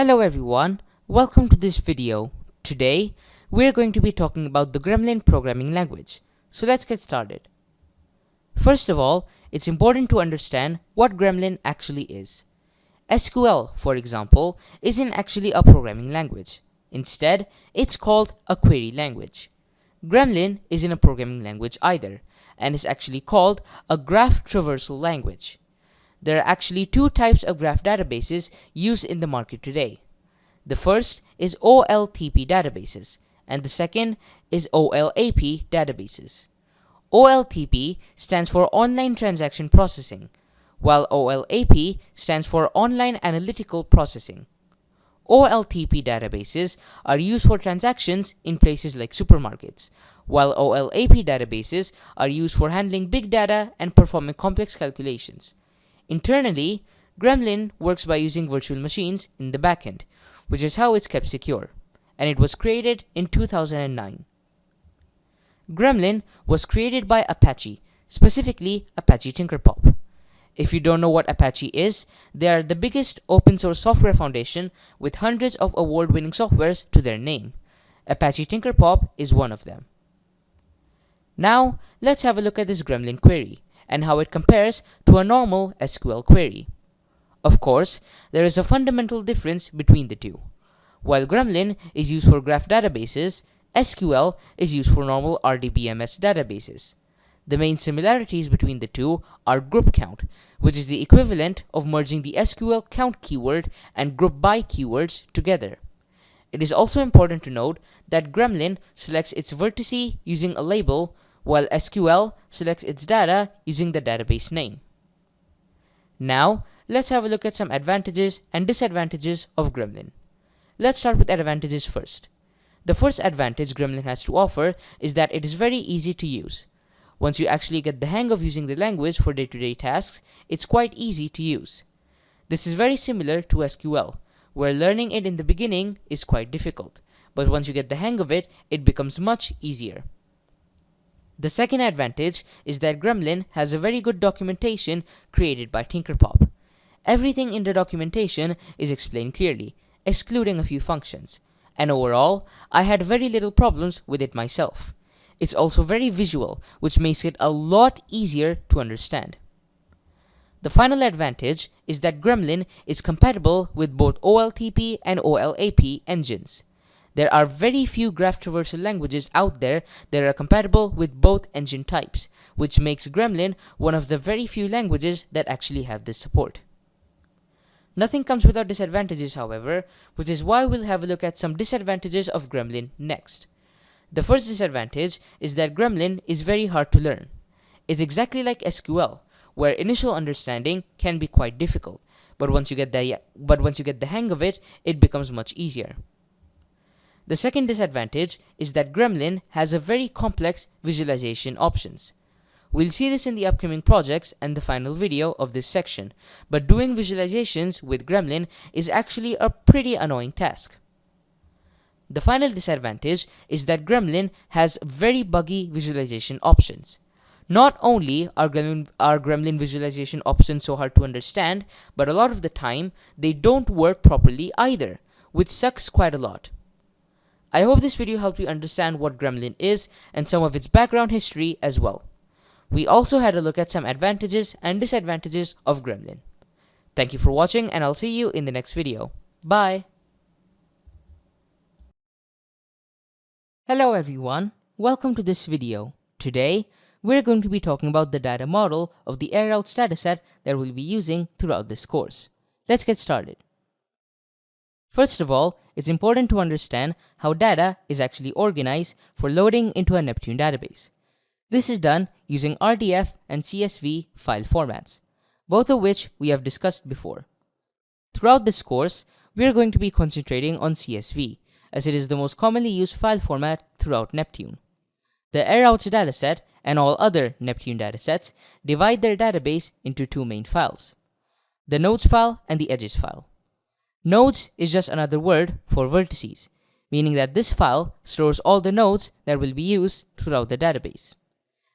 Hello everyone, welcome to this video. Today, we're going to be talking about the Gremlin programming language. So let's get started. First of all, it's important to understand what Gremlin actually is. SQL, for example, isn't actually a programming language. Instead, it's called a query language. Gremlin isn't a programming language either, and is actually called a graph traversal language. There are actually two types of graph databases used in the market today. The first is OLTP databases, and the second is OLAP databases. OLTP stands for Online Transaction Processing, while OLAP stands for Online Analytical Processing. OLTP databases are used for transactions in places like supermarkets, while OLAP databases are used for handling big data and performing complex calculations. Internally, Gremlin works by using virtual machines in the backend, which is how it's kept secure, and it was created in 2009. Gremlin was created by Apache, specifically Apache Tinkerpop. If you don't know what Apache is, they are the biggest open source software foundation with hundreds of award-winning softwares to their name. Apache Tinkerpop is one of them. Now, let's have a look at this Gremlin query and how it compares to a normal SQL query. Of course, there is a fundamental difference between the two. While Gremlin is used for graph databases, SQL is used for normal RDBMS databases. The main similarities between the two are group count, which is the equivalent of merging the SQL count keyword and group by keywords together. It is also important to note that Gremlin selects its vertices using a label, while SQL selects its data using the database name. Now, let's have a look at some advantages and disadvantages of Gremlin. Let's start with advantages first. The first advantage Gremlin has to offer is that it is very easy to use. Once you actually get the hang of using the language for day-to-day tasks, it's quite easy to use. This is very similar to SQL, where learning it in the beginning is quite difficult, but once you get the hang of it, it becomes much easier. The second advantage is that Gremlin has a very good documentation created by Tinkerpop. Everything in the documentation is explained clearly, excluding a few functions, and overall, I had very little problems with it myself. It's also very visual, which makes it a lot easier to understand. The final advantage is that Gremlin is compatible with both OLTP and OLAP engines. There are very few graph traversal languages out there that are compatible with both engine types, which makes Gremlin one of the very few languages that actually have this support. Nothing comes without disadvantages, however, which is why we'll have a look at some disadvantages of Gremlin next. The first disadvantage is that Gremlin is very hard to learn. It's exactly like SQL, where initial understanding can be quite difficult, but once you get the hang of it, it becomes much easier. The second disadvantage is that Gremlin has a very complex visualization options. We'll see this in the upcoming projects and the final video of this section, but doing visualizations with Gremlin is actually a pretty annoying task. The final disadvantage is that Gremlin has very buggy visualization options. Not only are Gremlin visualization options so hard to understand, but a lot of the time, they don't work properly either, which sucks quite a lot. I hope this video helped you understand what Gremlin is and some of its background history as well. We also had a look at some advantages and disadvantages of Gremlin. Thank you for watching, and I'll see you in the next video. Bye! Hello everyone, welcome to this video. Today, we're going to be talking about the data model of the air routes dataset that we'll be using throughout this course. Let's get started. First of all, it's important to understand how data is actually organized for loading into a Neptune database. This is done using RDF and CSV file formats, both of which we have discussed before. Throughout this course, we are going to be concentrating on CSV, as it is the most commonly used file format throughout Neptune. The air routes dataset and all other Neptune datasets divide their database into two main files: the nodes file and the edges file. Nodes is just another word for vertices, meaning that this file stores all the nodes that will be used throughout the database.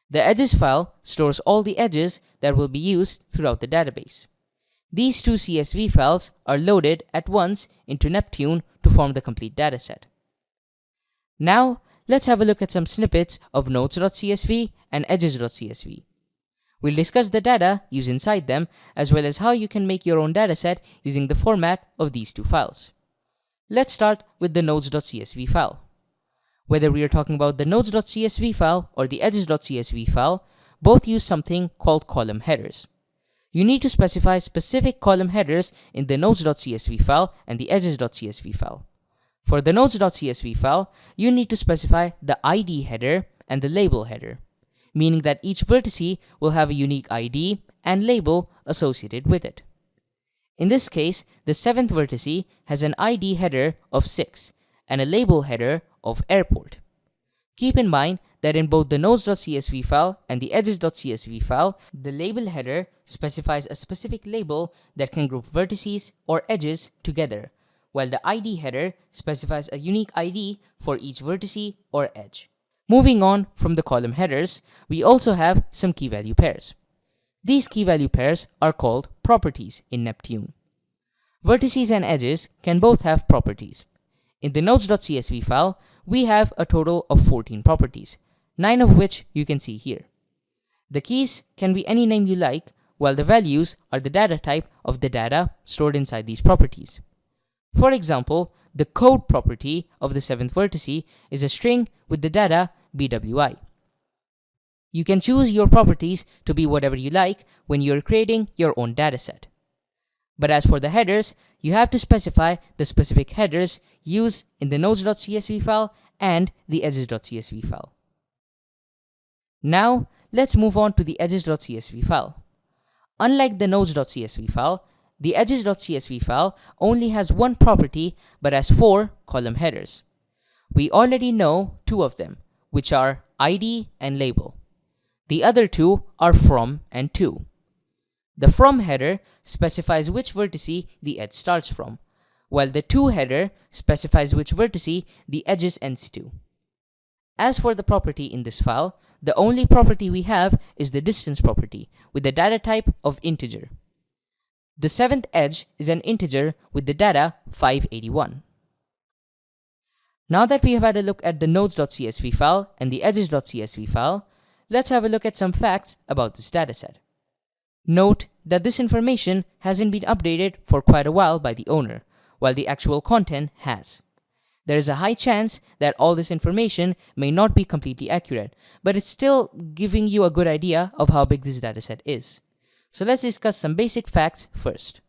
The edges file stores all the edges that will be used throughout the database. These two CSV files are loaded at once into Neptune to form the complete dataset. Now, let's have a look at some snippets of nodes.csv and edges.csv. We'll discuss the data used inside them, as well as how you can make your own dataset using the format of these two files. Let's start with the nodes.csv file. Whether we are talking about the nodes.csv file or the edges.csv file, both use something called column headers. You need to specify specific column headers in the nodes.csv file and the edges.csv file. For the nodes.csv file, you need to specify the ID header and the label header, meaning that each vertice will have a unique ID and label associated with it. In this case, the 7th vertice has an ID header of 6 and a label header of airport. Keep in mind that in both the nodes.csv file and the edges.csv file, the label header specifies a specific label that can group vertices or edges together, while the ID header specifies a unique ID for each vertice or edge. Moving on from the column headers, we also have some key value pairs. These key value pairs are called properties in Neptune. Vertices and edges can both have properties. In the nodes.csv file, we have a total of 14 properties, 9 of which you can see here. The keys can be any name you like, while the values are the data type of the data stored inside these properties. For example, the code property of the 7th vertice is a string with the data BWI. You can choose your properties to be whatever you like when you're creating your own dataset. But as for the headers, you have to specify the specific headers used in the nodes.csv file and the edges.csv file. Now, let's move on to the edges.csv file. Unlike the nodes.csv file, the edges.csv file only has one property but has 4 column headers. We already know 2 of them, which are ID and label. The other 2 are from and to. The from header specifies which vertice the edge starts from, while the to header specifies which vertice the edges ends to. As for the property in this file, the only property we have is the distance property with the data type of integer. The 7th edge is an integer with the data 581. Now that we have had a look at the nodes.csv file and the edges.csv file, let's have a look at some facts about this dataset. Note that this information hasn't been updated for quite a while by the owner, while the actual content has. There is a high chance that all this information may not be completely accurate, but it's still giving you a good idea of how big this dataset is. So let's discuss some basic facts first.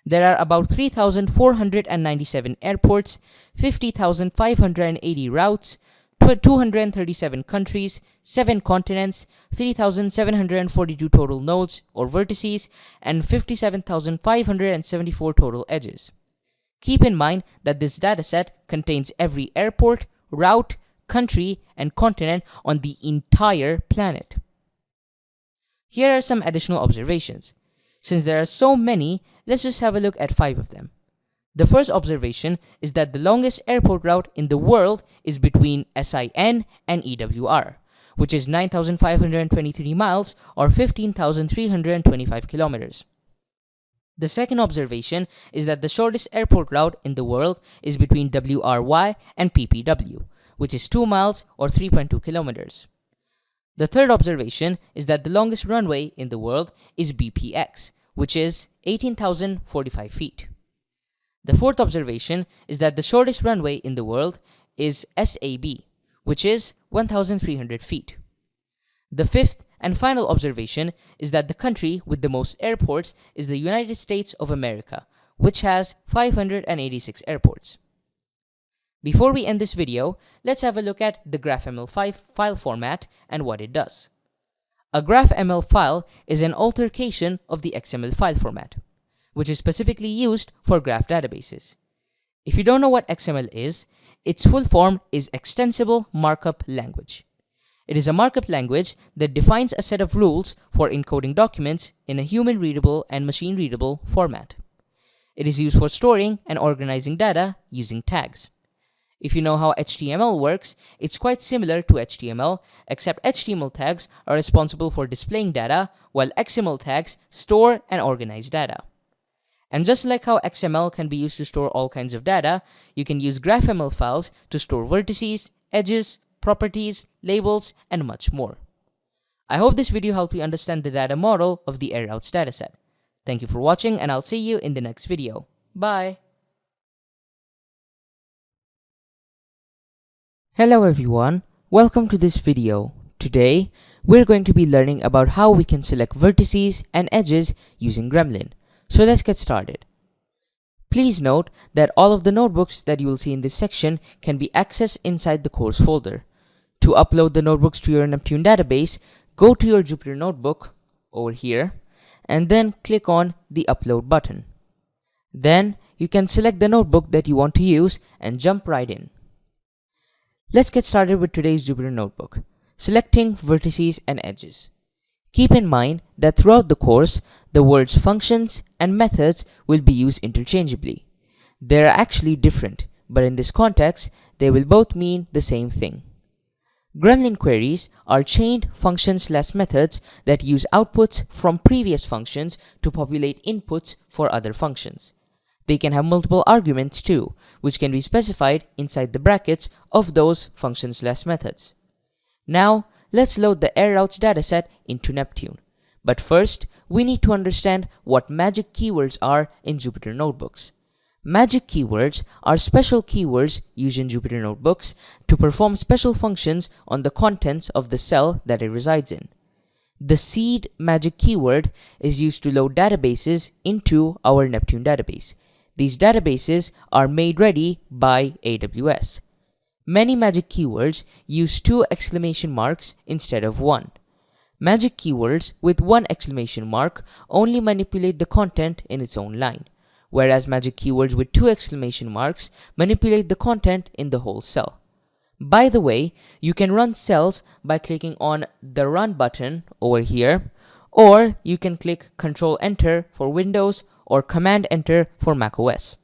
There are about 3,497 airports, 50,580 routes, 237 countries, 7 continents, 3,742 total nodes or vertices, and 57,574 total edges. Keep in mind that this dataset contains every airport, route, country, and continent on the entire planet. Here are some additional observations. Since there are so many, let's just have a look at 5 of them. The first observation is that the longest airport route in the world is between SIN and EWR, which is 9,523 miles or 15,325 kilometers. The second observation is that the shortest airport route in the world is between WRY and PPW, which is 2 miles or 3.2 kilometers. The third observation is that the longest runway in the world is BPX, which is 18,045 feet. The fourth observation is that the shortest runway in the world is SAB, which is 1,300 feet. The fifth and final observation is that the country with the most airports is the United States of America, which has 586 airports. Before we end this video, let's have a look at the GraphML file format and what it does. A GraphML file is an altercation of the XML file format, which is specifically used for graph databases. If you don't know what XML is, its full form is Extensible Markup Language. It is a markup language that defines a set of rules for encoding documents in a human-readable and machine-readable format. It is used for storing and organizing data using tags. If you know how HTML works, it's quite similar to HTML, except HTML tags are responsible for displaying data, while XML tags store and organize data. And just like how XML can be used to store all kinds of data, you can use GraphML files to store vertices, edges, properties, labels, and much more. I hope this video helped you understand the data model of the AirRoutes dataset. Thank you for watching, and I'll see you in the next video. Bye! Hello everyone, welcome to this video. Today, we're going to be learning about how we can select vertices and edges using Gremlin. So let's get started. Please note that all of the notebooks that you will see in this section can be accessed inside the course folder. To upload the notebooks to your Neptune database, go to your Jupyter notebook over here and then click on the upload button. Then you can select the notebook that you want to use and jump right in. Let's get started with today's Jupyter notebook, selecting vertices and edges. Keep in mind that throughout the course, the words functions and methods will be used interchangeably. They are actually different, but in this context, they will both mean the same thing. Gremlin queries are chained functions/methods that use outputs from previous functions to populate inputs for other functions. They can have multiple arguments too, which can be specified inside the brackets of those functions/methods. Now, let's load the AirRoutes dataset into Neptune. But first, we need to understand what magic keywords are in Jupyter notebooks. Magic keywords are special keywords used in Jupyter notebooks to perform special functions on the contents of the cell that it resides in. The seed magic keyword is used to load databases into our Neptune database. These databases are made ready by AWS. Many magic keywords use 2 exclamation marks instead of 1. Magic keywords with 1 exclamation mark only manipulate the content in its own line, whereas magic keywords with 2 exclamation marks manipulate the content in the whole cell. By the way, you can run cells by clicking on the Run button over here, or you can click Ctrl Enter for Windows or Command Enter for macOS.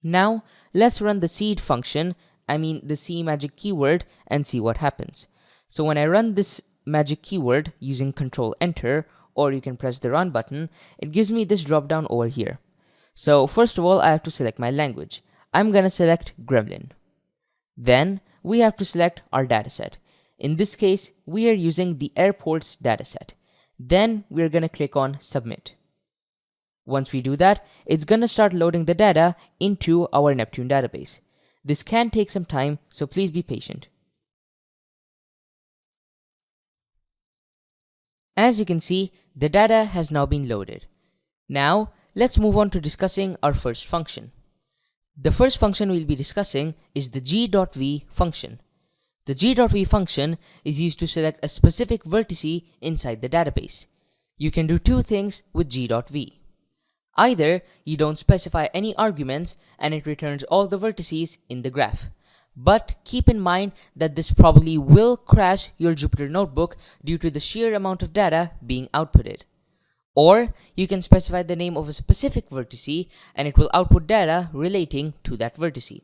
Now, let's run the seed function, the C magic keyword, and see what happens. So when I run this magic keyword using Ctrl Enter, or you can press the Run button, it gives me this drop down over here. So first of all, I have to select my language. I'm gonna select Gremlin. Then we have to select our dataset. In this case, we are using the airports dataset. Then we're gonna click on Submit. Once we do that, it's gonna start loading the data into our Neptune database. This can take some time, so please be patient. As you can see, the data has now been loaded. Now, let's move on to discussing our first function. The first function we'll be discussing is the Gte function. The Gte function is used to select a specific vertice inside the database. You can do 2 things with Gte. Either you don't specify any arguments and it returns all the vertices in the graph. But keep in mind that this probably will crash your Jupyter notebook due to the sheer amount of data being outputted. Or you can specify the name of a specific vertice and it will output data relating to that vertice.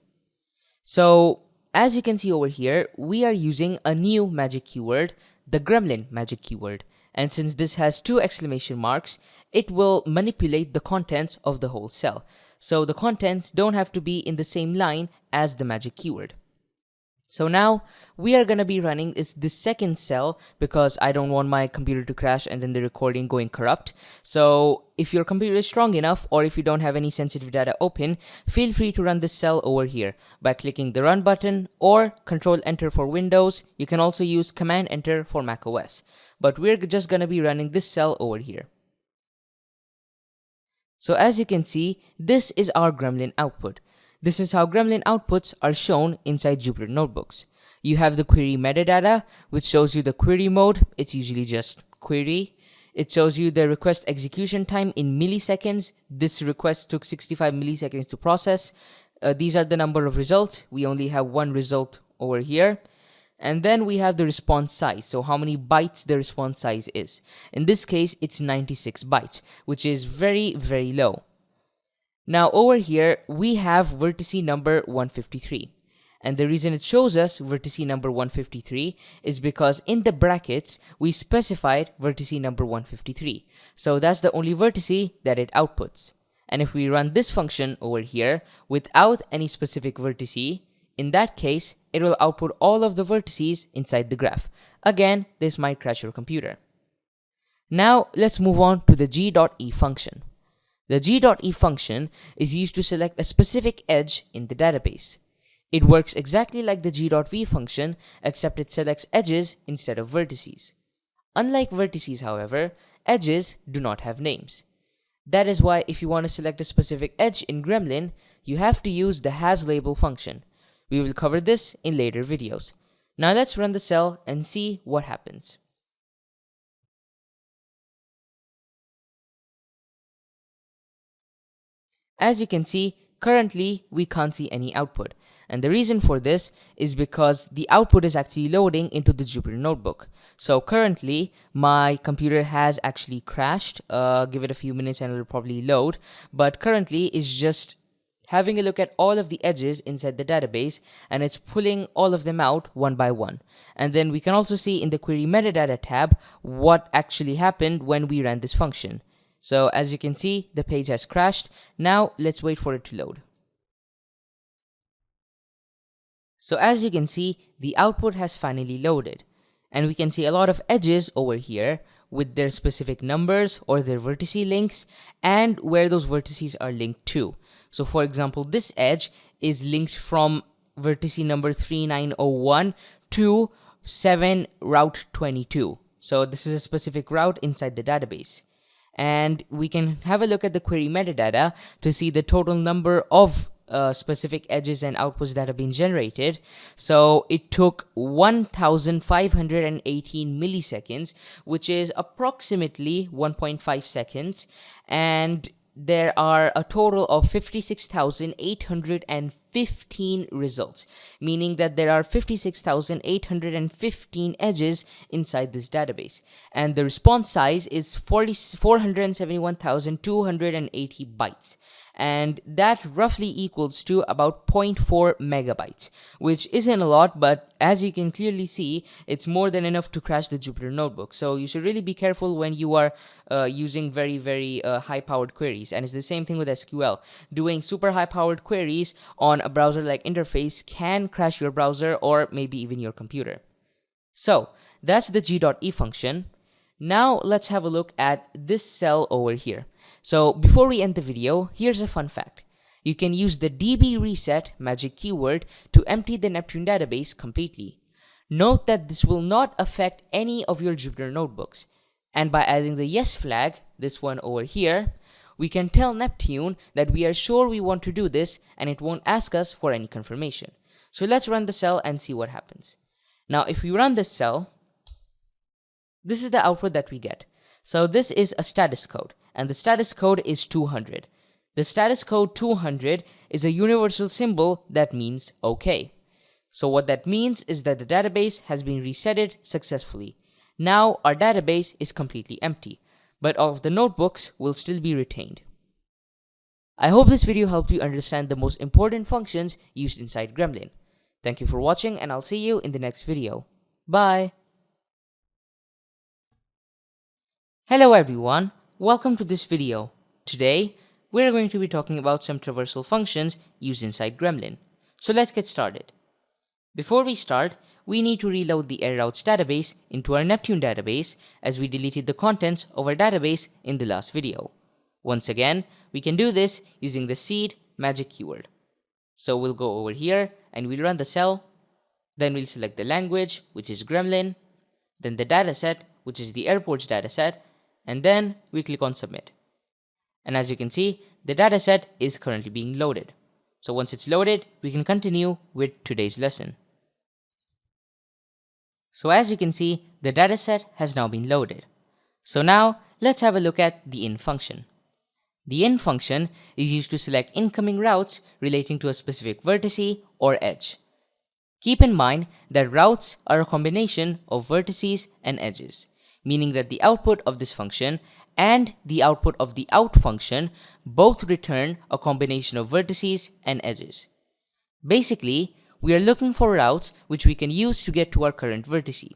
So as you can see over here, we are using a new magic keyword, the Gremlin magic keyword. And since this has 2 exclamation marks, it will manipulate the contents of the whole cell. So the contents don't have to be in the same line as the magic keyword. So now we are going to be running this second cell because I don't want my computer to crash and then the recording going corrupt. So if your computer is strong enough or if you don't have any sensitive data open, feel free to run this cell over here by clicking the Run button or Ctrl Enter for Windows. You can also use Command Enter for macOS. But we're just going to be running this cell over here. So as you can see, this is our Gremlin output. This is how Gremlin outputs are shown inside Jupyter notebooks. You have the query metadata, which shows you the query mode. It's usually just query. It shows you the request execution time in milliseconds. This request took 65 milliseconds to process. These are the number of results. We only have 1 result over here. And then we have the response size, so how many bytes the response size is. In this case, it's 96 bytes, which is very, very low. Now over here, we have vertice number 153. And the reason it shows us vertice number 153 is because in the brackets, we specified vertice number 153. So that's the only vertice that it outputs. And if we run this function over here without any specific vertice, in that case, it will output all of the vertices inside the graph. Again, this might crash your computer. Now, let's move on to the Gte function. The Gte function is used to select a specific edge in the database. It works exactly like the G.V function, except it selects edges instead of vertices. Unlike vertices, however, edges do not have names. That is why if you want to select a specific edge in Gremlin, you have to use the hasLabel function. We will cover this in later videos. Now let's run the cell and see what happens. As you can see, currently we can't see any output. And the reason for this is because the output is actually loading into the Jupyter Notebook. So currently my computer has actually crashed. Give it a few minutes and it'll probably load. But currently it's just having a look at all of the edges inside the database, and it's pulling all of them out one by one. And then we can also see in the Query Metadata tab what actually happened when we ran this function. So as you can see, the page has crashed. Now let's wait for it to load. So as you can see, the output has finally loaded. And we can see a lot of edges over here with their specific numbers or their vertice links and where those vertices are linked to. So for example, this edge is linked from vertice number 3901 to 7 route 22. So this is a specific route inside the database. And we can have a look at the query metadata to see the total number of specific edges and outputs that have been generated. So it took 1518 milliseconds, which is approximately 1.5 seconds, and there are a total of 56,815 results, meaning that there are 56,815 edges inside this database. And the response size is 471,280 bytes. And that roughly equals to about 0.4 megabytes, which isn't a lot, but as you can clearly see, it's more than enough to crash the Jupyter Notebook. So you should really be careful when you are using very high-powered queries. And it's the same thing with SQL. Doing super high-powered queries on a browser-like interface can crash your browser or maybe even your computer. So that's the Gte function. Now let's have a look at this cell over here. So before we end the video, here's a fun fact. You can use the db reset magic keyword to empty the Neptune database completely. Note that this will not affect any of your Jupyter notebooks. And by adding the yes flag, this one over here, we can tell Neptune that we are sure we want to do this and it won't ask us for any confirmation. So let's run the cell and see what happens. Now if we run this cell, this is the output that we get. So this is a status code, and the status code is 200. The status code 200 is a universal symbol that means OK. So what that means is that the database has been resetted successfully. Now our database is completely empty, but all of the notebooks will still be retained. I hope this video helped you understand the most important functions used inside Gremlin. Thank you for watching, and I'll see you in the next video. Bye! Hello everyone, welcome to this video. Today, we're going to be talking about some traversal functions used inside Gremlin. So let's get started. Before we start, we need to reload the AirRoutes database into our Neptune database as we deleted the contents of our database in the last video. Once again, we can do this using the seed magic keyword. So we'll go over here and we'll run the cell, then we'll select the language, which is Gremlin, then the dataset, which is the airports dataset, and then we click on submit. And as you can see, the dataset is currently being loaded. So once it's loaded, we can continue with today's lesson. So as you can see, the dataset has now been loaded. So now let's have a look at the in function. The in function is used to select incoming routes relating to a specific vertice or edge. Keep in mind that routes are a combination of vertices and edges, meaning that the output of this function and the output of the out function both return a combination of vertices and edges. Basically, we are looking for routes which we can use to get to our current vertice.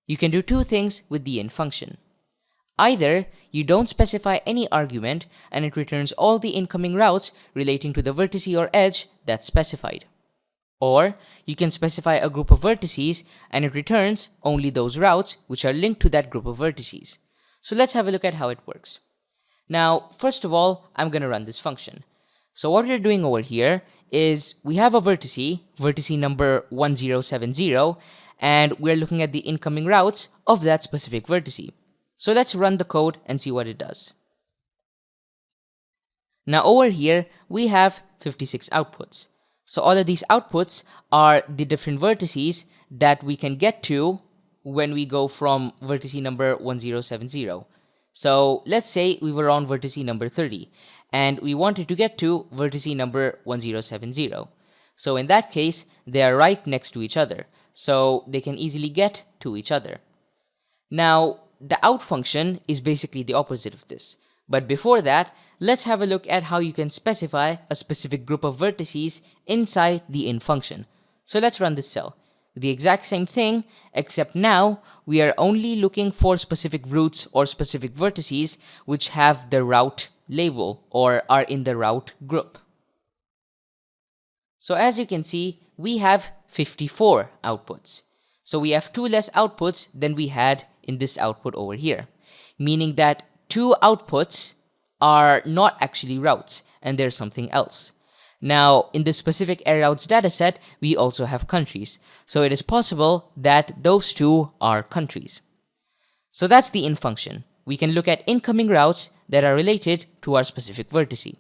You can do two things with the in function. Either you don't specify any argument and it returns all the incoming routes relating to the vertice or edge that's specified. Or you can specify a group of vertices and it returns only those routes which are linked to that group of vertices. So let's have a look at how it works. Now, first of all, I'm going to run this function. So what we're doing over here is we have a vertice number 1070, and we're looking at the incoming routes of that specific vertice. So let's run the code and see what it does. Now over here, we have 56 outputs. So all of these outputs are the different vertices that we can get to when we go from vertice number 1070. So let's say we were on vertice number 30 and we wanted to get to vertice number 1070. So in that case, they are right next to each other. So they can easily get to each other. Now, the out function is basically the opposite of this. But before that, let's have a look at how you can specify a specific group of vertices inside the in function. So let's run this cell. The exact same thing, except now we are only looking for specific routes or specific vertices which have the route label or are in the route group. So as you can see, we have 54 outputs. So we have 2 less outputs than we had in this output over here, meaning that 2 outputs are not actually routes and they're something else. Now, in this specific array routes dataset, we also have countries. So it is possible that those 2 are countries. So that's the in function. We can look at incoming routes that are related to our specific vertice.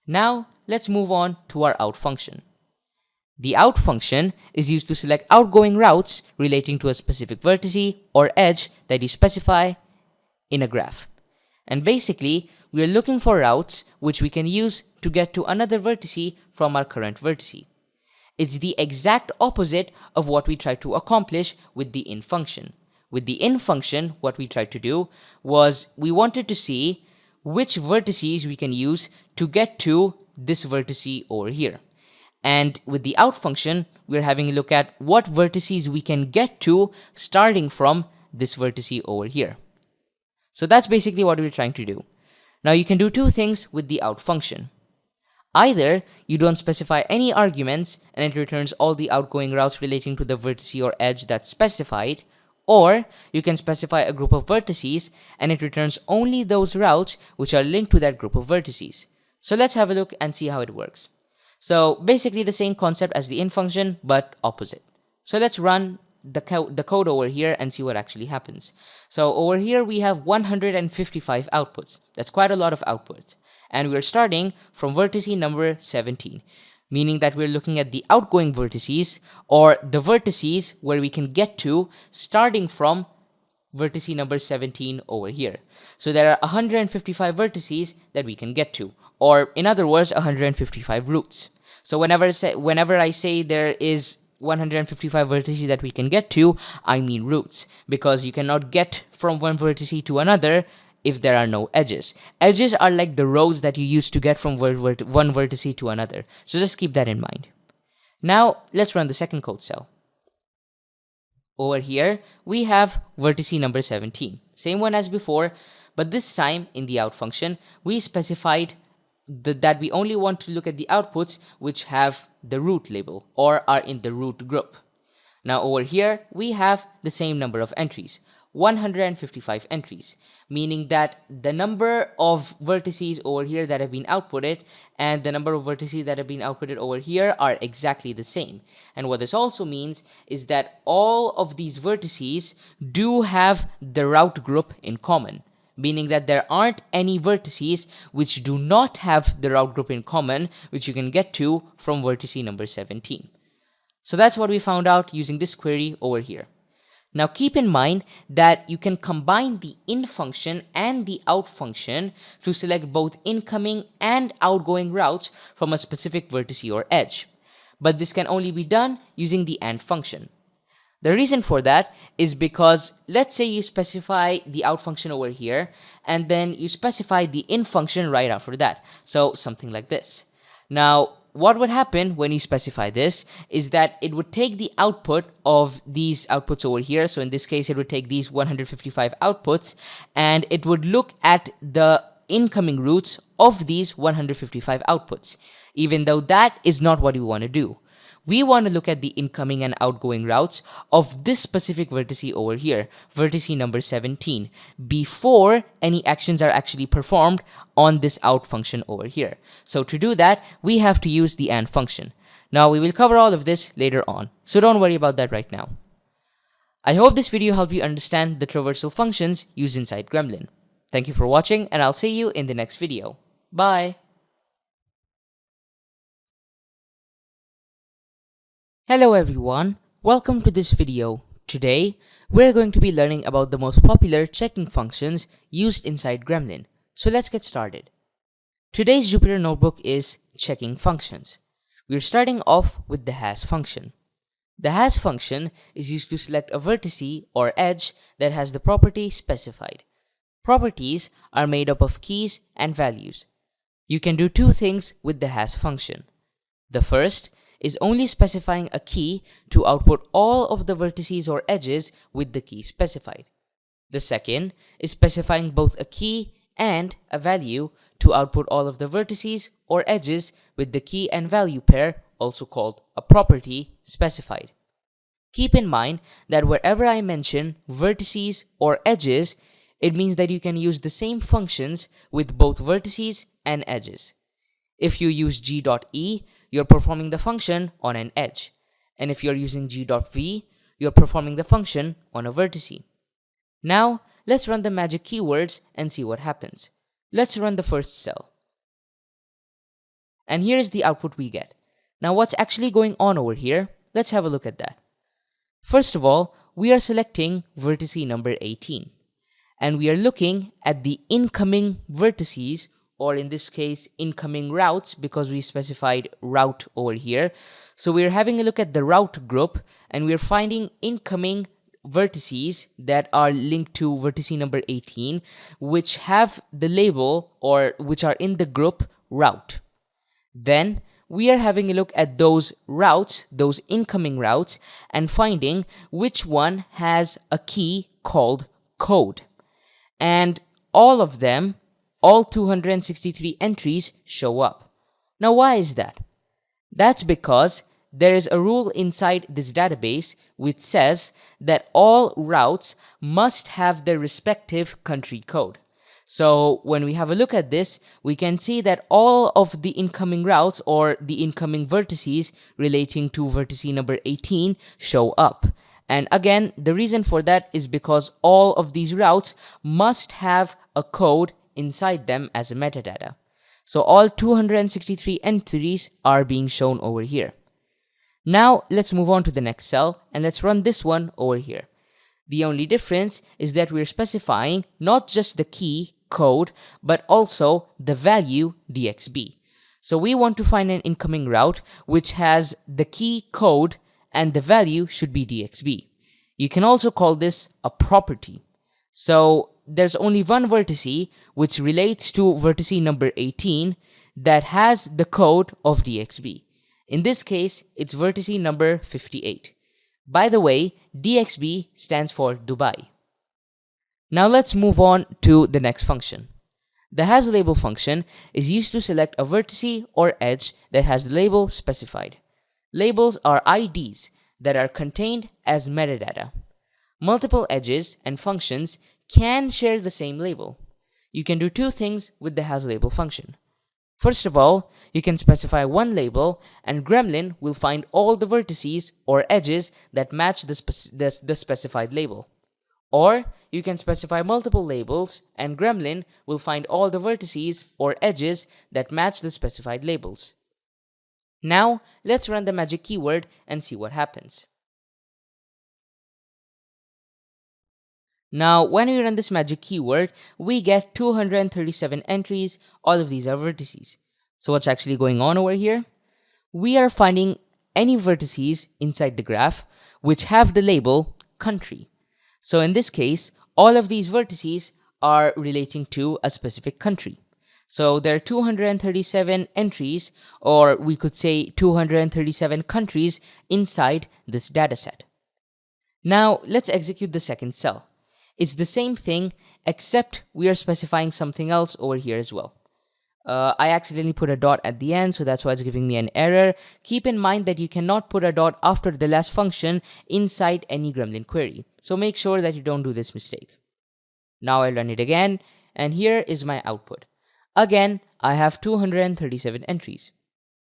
Now, let's move on to our out function. The out function is used to select outgoing routes relating to a specific vertice or edge that you specify in a graph. And basically, we are looking for routes which we can use to get to another vertice from our current vertice. It's the exact opposite of what we tried to accomplish with the in function. With the in function, what we tried to do was we wanted to see which vertices we can use to get to this vertice over here. And with the out function, we're having a look at what vertices we can get to starting from this vertice over here. So that's basically what we're trying to do. Now you can do 2 things with the out function. Either you don't specify any arguments and it returns all the outgoing routes relating to the vertice or edge that's specified, or you can specify a group of vertices and it returns only those routes which are linked to that group of vertices. So let's have a look and see how it works. So basically the same concept as the in function, but opposite. So let's run the code over here and see what actually happens. So over here we have 155 outputs. That's quite a lot of output. And we're starting from vertice number 17, meaning that we're looking at the outgoing vertices or the vertices where we can get to starting from vertice number 17 over here. So there are 155 vertices that we can get to, or in other words, 155 routes. So whenever I say there is 155 vertices that we can get to, I mean routes, because you cannot get from one vertice to another if there are no edges. Edges are like the roads that you use to get from one vertice to another. So just keep that in mind. Now let's run the second code cell. Over here, we have vertice number 17. Same one as before, but this time in the out function, we specified that we only want to look at the outputs which have the root label or are in the root group. Now over here, we have the same number of entries, 155 entries, meaning that the number of vertices over here that have been outputted and the number of vertices that have been outputted over here are exactly the same. And what this also means is that all of these vertices do have the route group in common, meaning that there aren't any vertices which do not have the route group in common, which you can get to from vertice number 17. So that's what we found out using this query over here. Now keep in mind that you can combine the in function and the out function to select both incoming and outgoing routes from a specific vertice or edge. But this can only be done using the and function. The reason for that is because let's say you specify the out function over here and then you specify the in function right after that. So something like this. Now, what would happen when you specify this is that it would take the output of these outputs over here. So in this case, it would take these 155 outputs and it would look at the incoming routes of these 155 outputs, even though that is not what we want to do. We want to look at the incoming and outgoing routes of this specific vertice over here, vertice number 17, before any actions are actually performed on this out function over here. So to do that, we have to use the AND function. Now we will cover all of this later on, so don't worry about that right now. I hope this video helped you understand the traversal functions used inside Gremlin. Thank you for watching, and I'll see you in the next video. Bye! Hello everyone, welcome to this video. Today, we're going to be learning about the most popular checking functions used inside Gremlin. So let's get started. Today's Jupyter notebook is checking functions. We're starting off with the has function. The has function is used to select a vertice or edge that has the property specified. Properties are made up of keys and values. You can do two things with the has function. The first is only specifying a key to output all of the vertices or edges with the key specified. The second is specifying both a key and a value to output all of the vertices or edges with the key and value pair, also called a property, specified. Keep in mind that wherever I mention vertices or edges, it means that you can use the same functions with both vertices and edges. If you use g.e, you're performing the function on an edge. And if you're using g.v, you're performing the function on a vertice. Now, let's run the magic keywords and see what happens. Let's run the first cell. And here is the output we get. Now, what's actually going on over here? Let's have a look at that. First of all, we are selecting vertice number 18. And we are looking at the incoming vertices, or in this case, incoming routes, because we specified route over here. So we're having a look at the route group, and we're finding incoming vertices that are linked to vertice number 18, which have the label, or which are in the group route. Then we are having a look at those routes, those incoming routes, and finding which one has a key called code. And all of them, all 263 entries show up. Now, why is that? That's because there is a rule inside this database which says that all routes must have their respective country code. So when we have a look at this, we can see that all of the incoming routes or the incoming vertices relating to vertice number 18 show up. And again, the reason for that is because all of these routes must have a code inside them as a metadata. So all 263 entries are being shown over here. Now let's move on to the next cell and let's run this one over here. The only difference is that we're specifying not just the key code but also the value dxb. So we want to find an incoming route which has the key code and the value should be dxb. You can also call this a property. So there's only one vertice which relates to vertice number 18 that has the code of dxb. In this case, it's vertice number 58. By the way, dxb stands for Dubai. Now let's move on to the next function. The hasLabel function is used to select a vertice or edge that has the label specified. Labels are IDs that are contained as metadata. Multiple edges and functions can share the same label. You can do two things with the hasLabel function. First of all, you can specify one label and Gremlin will find all the vertices or edges that match the specified label. Or you can specify multiple labels and Gremlin will find all the vertices or edges that match the specified labels. Now, let's run the magic keyword and see what happens. Now, when we run this magic keyword, we get 237 entries. All of these are vertices. So what's actually going on over here? We are finding any vertices inside the graph which have the label country. So in this case, all of these vertices are relating to a specific country. So there are 237 entries, or we could say 237 countries inside this dataset. Now let's execute the second cell. It's the same thing, except we are specifying something else over here as well. I accidentally put a dot at the end, so that's why it's giving me an error. Keep in mind that you cannot put a dot after the last function inside any Gremlin query. So make sure that you don't do this mistake. Now I run it again, and here is my output. Again, I have 237 entries.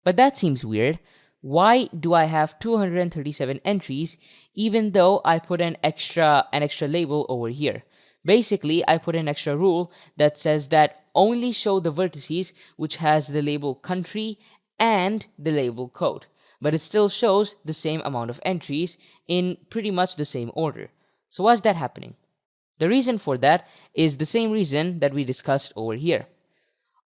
But that seems weird. Why do I have 237 entries even though I put an extra label over here? Basically, I put an extra rule that says that only show the vertices which has the label country and the label code, but it still shows the same amount of entries in pretty much the same order. So why's that happening? The reason for that is the same reason that we discussed over here.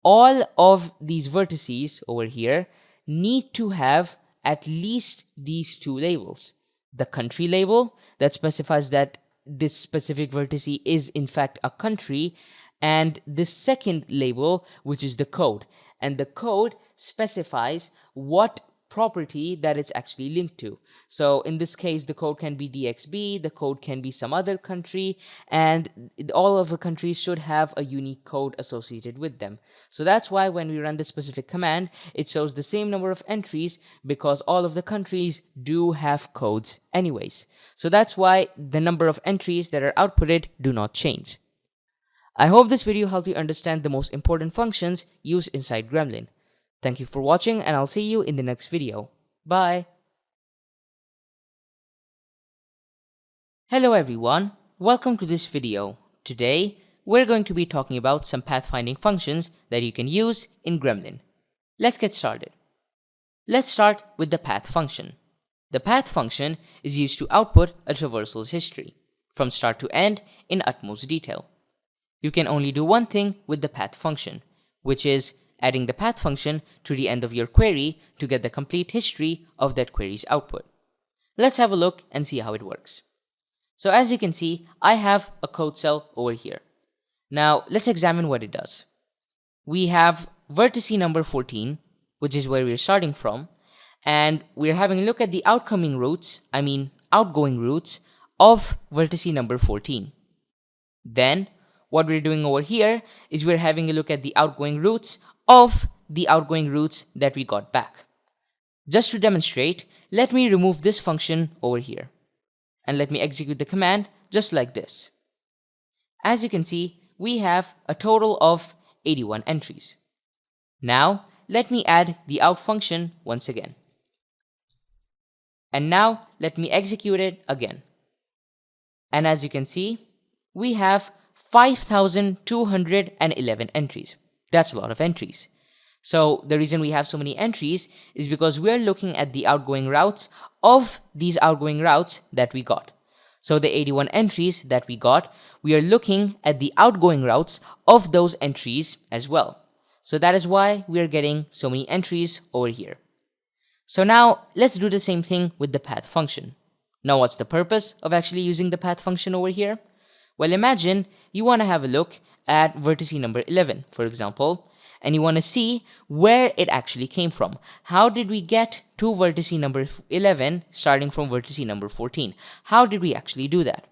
All of these vertices over here need to have at least these two labels. The country label that specifies that this specific vertice is in fact a country, and the second label, which is the code. And the code specifies what property that it's actually linked to. So in this case, the code can be DXB, the code can be some other country, and all of the countries should have a unique code associated with them. So that's why when we run this specific command, it shows the same number of entries because all of the countries do have codes anyways. So that's why the number of entries that are outputted do not change. I hope this video helped you understand the most important functions used inside Gremlin. Thank you for watching, and I'll see you in the next video. Bye! Hello everyone, welcome to this video. Today, we're going to be talking about some pathfinding functions that you can use in Gremlin. Let's get started. Let's start with the path function. The path function is used to output a traversal's history, from start to end in utmost detail. You can only do one thing with the path function, which is adding the path function to the end of your query to get the complete history of that query's output. Let's have a look and see how it works. So as you can see, I have a code cell over here. Now let's examine what it does. We have vertice number 14, which is where we're starting from, and we're having a look at the outgoing routes of vertice number 14. Then what we're doing over here is we're having a look at the outgoing routes of the outgoing routes that we got back. Just to demonstrate, let me remove this function over here, and let me execute the command just like this. As you can see, we have a total of 81 entries. Now, let me add the out function once again. And now, let me execute it again. And as you can see, we have 5,211 entries. That's a lot of entries. So the reason we have so many entries is because we're looking at the outgoing routes of these outgoing routes that we got. So the 81 entries that we got, we are looking at the outgoing routes of those entries as well. So that is why we are getting so many entries over here. So now let's do the same thing with the path function. Now what's the purpose of actually using the path function over here? Well, imagine you want to have a look at vertice number 11, for example, and you want to see where it actually came from. How did we get to vertice number 11 starting from vertice number 14? How did we actually do that?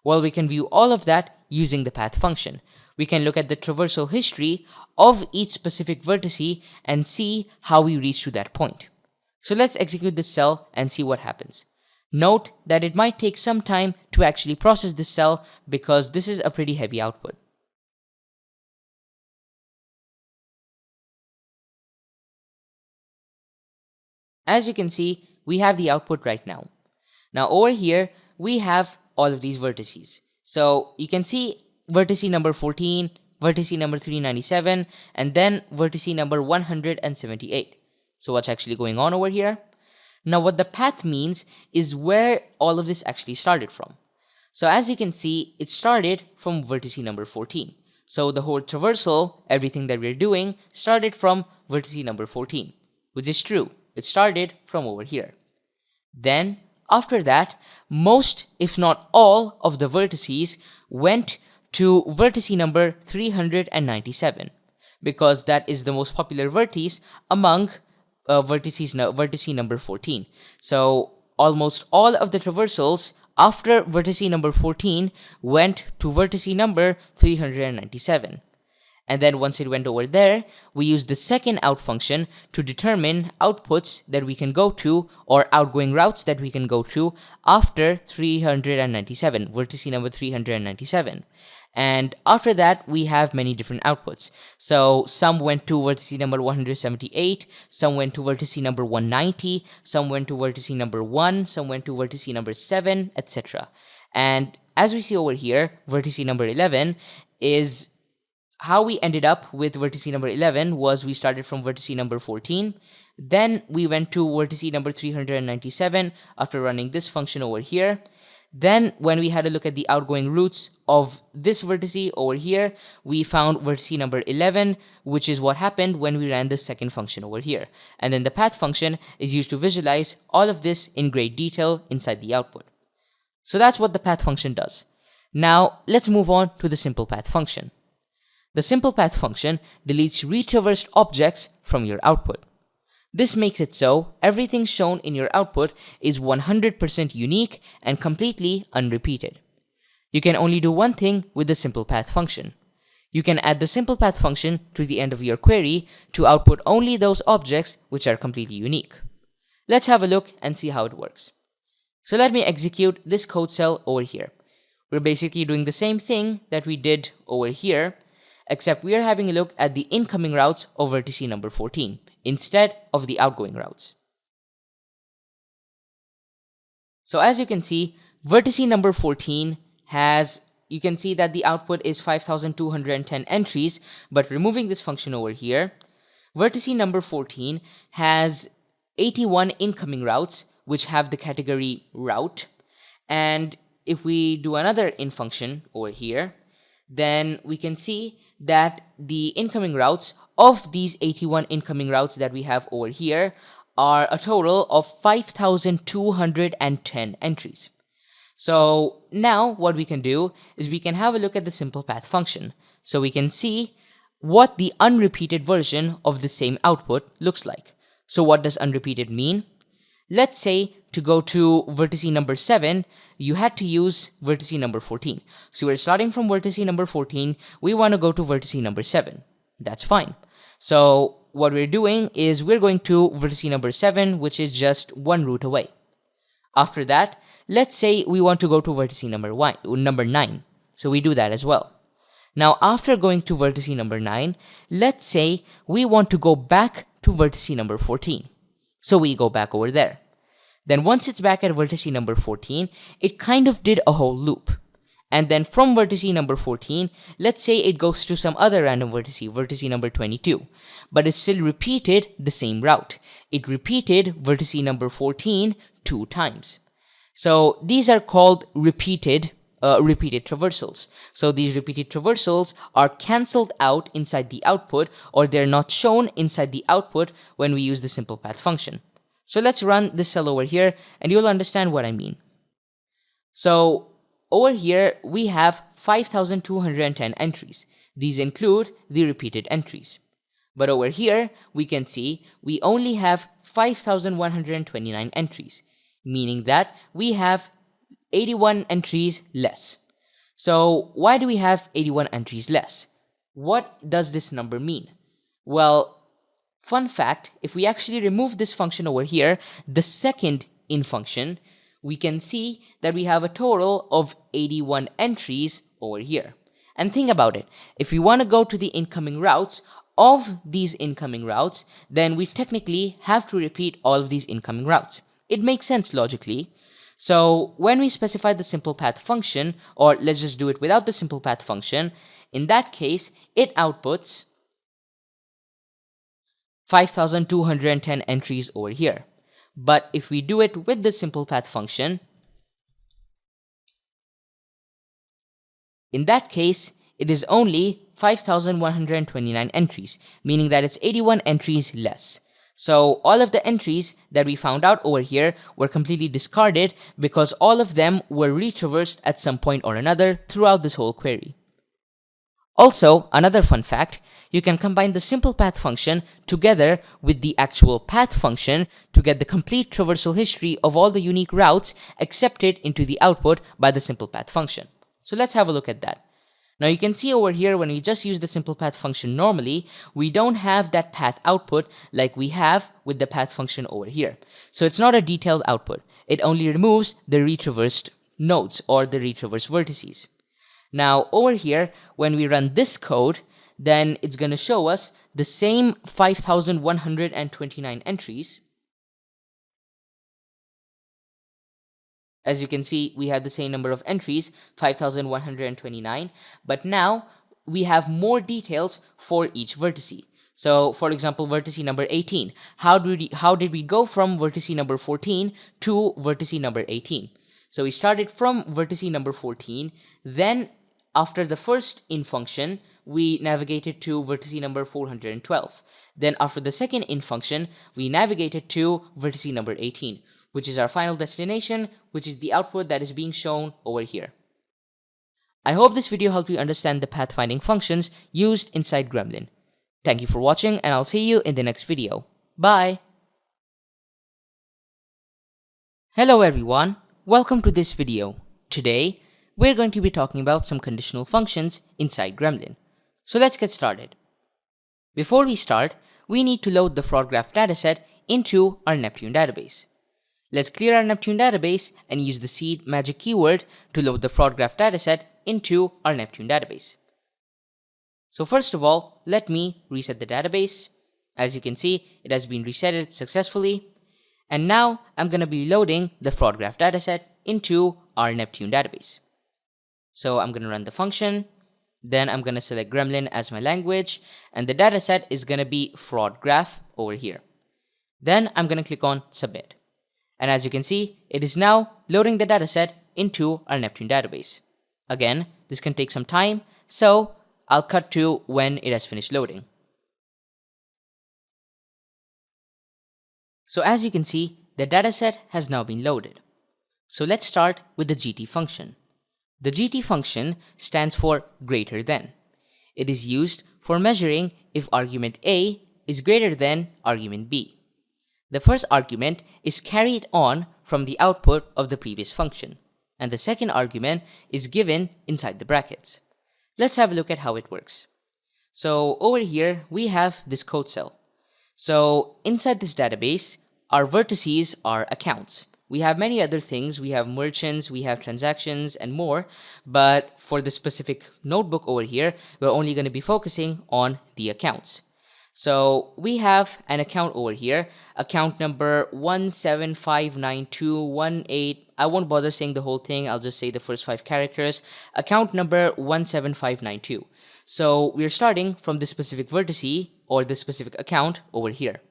Well, we can view all of that using the path function. We can look at the traversal history of each specific vertice and see how we reached to that point. So let's execute this cell and see what happens. Note that it might take some time to actually process this cell because this is a pretty heavy output. As you can see, we have the output right now. Now over here, we have all of these vertices. So you can see vertice number 14, vertice number 397, and then vertice number 178. So what's actually going on over here? Now what the path means is where all of this actually started from. So as you can see, it started from vertice number 14. So the whole traversal, everything that we're doing, started from vertice number 14, which is true. It started from over here. Then after that, most, if not all, of the vertices went to vertice number 397. because that is the most popular vertex among vertice number 14. So almost all of the traversals after vertice number 14 went to vertice number 397. And then once it went over there, we used the second out function to determine outputs that we can go to, or outgoing routes that we can go to after 397, vertice number 397. And after that, we have many different outputs. So some went to vertice number 178, some went to vertice number 190, some went to vertice number 1, some went to vertice number 7, etc. And as we see over here, vertice number 11 is how we ended up with vertice number 11 was we started from vertice number 14, then we went to vertice number 397 after running this function over here. Then when we had a look at the outgoing routes of this vertice over here, we found vertice number 11, which is what happened when we ran the second function over here. And then the path function is used to visualize all of this in great detail inside the output. So that's what the path function does. Now let's move on to the Simplepath function. The Simplepath function deletes retraversed objects from your output. This makes it so everything shown in your output is 100% unique and completely unrepeated. You can only do one thing with the Simplepath function. You can add the Simplepath function to the end of your query to output only those objects which are completely unique. Let's have a look and see how it works. So let me execute this code cell over here. We're basically doing the same thing that we did over here, except we are having a look at the incoming routes of vertice number 14 instead of the outgoing routes. So as you can see, vertice number 14 has, you can see that the output is 5210 entries, but removing this function over here, vertice number 14 has 81 incoming routes which have the category route. And if we do another in function over here, then we can see that the incoming routes of these 81 incoming routes that we have over here are a total of 5210 entries. So now what we can do is we can have a look at the Simplepath function, so we can see what the unrepeated version of the same output looks like. So what does unrepeated mean? Let's say to go to vertice number 7, you had to use vertice number 14. So we're starting from vertice number 14, we want to go to vertice number 7. That's fine. So what we're doing is we're going to vertice number 7, which is just one route away. After that, let's say we want to go to vertice number 9. So we do that as well. Now after going to vertice number 9, let's say we want to go back to vertice number 14. So we go back over there. Then once it's back at vertice number 14, it kind of did a whole loop. And then from vertice number 14, let's say it goes to some other random vertice, vertice number 22. But it still repeated the same route. It repeated vertice number 14 2 times. So these are called repeated traversals. So these repeated traversals are cancelled out inside the output, or they're not shown inside the output when we use the Simplepath function. So let's run this cell over here and you'll understand what I mean. So over here we have 5210 entries. These include the repeated entries. But over here we can see we only have 5129 entries, meaning that we have 81 entries less. So why do we have 81 entries less? What does this number mean? Well, fun fact, if we actually remove this function over here, the second in function, we can see that we have a total of 81 entries over here. And think about it, if we want to go to the incoming routes of these incoming routes, then we technically have to repeat all of these incoming routes. It makes sense logically. So when we specify the Simplepath function, or let's just do it without the Simplepath function, in that case, it outputs 5210 entries over here. But if we do it with the Simplepath function, in that case, it is only 5129 entries, meaning that it's 81 entries less. So all of the entries that we found out over here were completely discarded because all of them were retraversed at some point or another throughout this whole query. Also, another fun fact, you can combine the Simplepath function together with the actual path function to get the complete traversal history of all the unique routes accepted into the output by the Simplepath function. So let's have a look at that. Now you can see over here when we just use the Simplepath function normally, we don't have that path output like we have with the path function over here. So it's not a detailed output. It only removes the retraversed nodes or the retraversed vertices. Now over here, when we run this code, then it's going to show us the same 5,129 entries. As you can see, we have the same number of entries, 5,129, but now we have more details for each vertice. So for example, vertice number 18, how did we go from vertice number 14 to vertice number 18? So we started from vertice number 14, then after the first in function, we navigated to vertice number 412. Then after the second in function, we navigated to vertice number 18, which is our final destination, which is the output that is being shown over here. I hope this video helped you understand the pathfinding functions used inside Gremlin. Thank you for watching, and I'll see you in the next video. Bye! Hello everyone, welcome to this video. Today, we're going to be talking about some conditional functions inside Gremlin. So let's get started. Before we start, we need to load the fraud graph dataset into our Neptune database. Let's clear our Neptune database and use the seed magic keyword to load the fraud graph dataset into our Neptune database. So first of all, let me reset the database. As you can see, it has been resetted successfully. And now I'm going to be loading the fraud graph dataset into our Neptune database. So I'm going to run the function, then I'm going to select Gremlin as my language, and the dataset is going to be fraud graph over here. Then I'm going to click on submit. And as you can see, it is now loading the dataset into our Neptune database. Again, this can take some time, so I'll cut to when it has finished loading. So as you can see, the dataset has now been loaded. So let's start with the Gte function. The Gte function stands for greater than. It is used for measuring if argument A is greater than argument B. The first argument is carried on from the output of the previous function, and the second argument is given inside the brackets. Let's have a look at how it works. So over here, we have this code cell. So inside this database, our vertices are accounts. We have many other things. We have merchants, we have transactions, and more. But for the specific notebook over here, we're only going to be focusing on the accounts. So we have an account over here, account number 1759218. I won't bother saying the whole thing. I'll just say the first 5 characters. Account number 17592. So we're starting from the specific vertice or the specific account over here.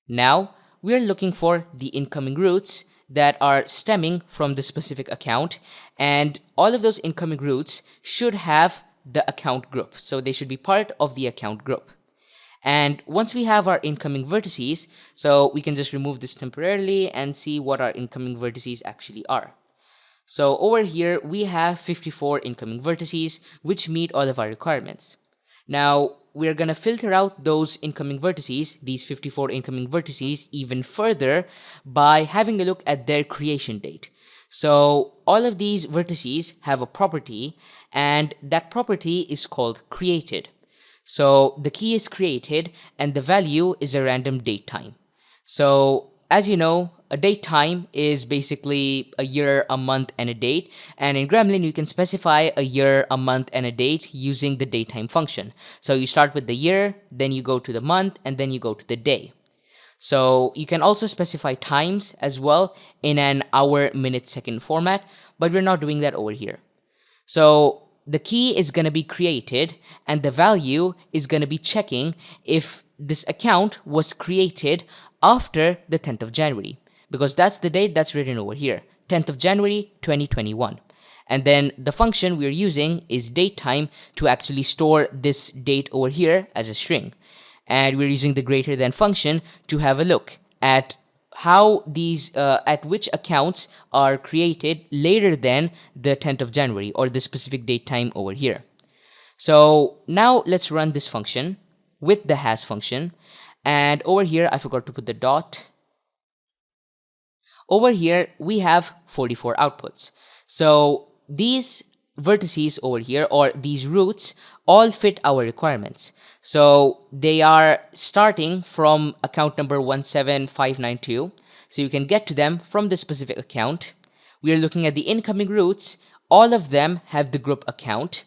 Now we're looking for the incoming routes that are stemming from the specific account, and all of those incoming routes should have the account group. So they should be part of the account group. And once we have our incoming vertices, so we can just remove this temporarily and see what our incoming vertices actually are. So over here, we have 54 incoming vertices, which meet all of our requirements. Now, we're going to filter out those incoming vertices, these 54 incoming vertices, even further by having a look at their creation date. So all of these vertices have a property, and that property is called created. So the key is created, and the value is a random date time. So as you know, a date time is basically a year, a month, and a date. And in Gremlin, you can specify a year, a month, and a date using the datetime function. So you start with the year, then you go to the month, and then you go to the day. So you can also specify times as well in an hour, minute, second format, but we're not doing that over here. So the key is going to be created, and the value is going to be checking if this account was created after the 10th of January, because that's the date that's written over here, 10th of January 2021. And then the function we're using is datetime to actually store this date over here as a string. And we're using the greater than function to have a look at how these, at which accounts are created later than the 10th of January or the specific date time over here. So now let's run this function with the has function. And over here, I forgot to put the dot. Over here, we have 44 outputs. So these vertices over here, or these routes, all fit our requirements. So they are starting from account number 17592. So you can get to them from the specific account. We are looking at the incoming routes. All of them have the group account.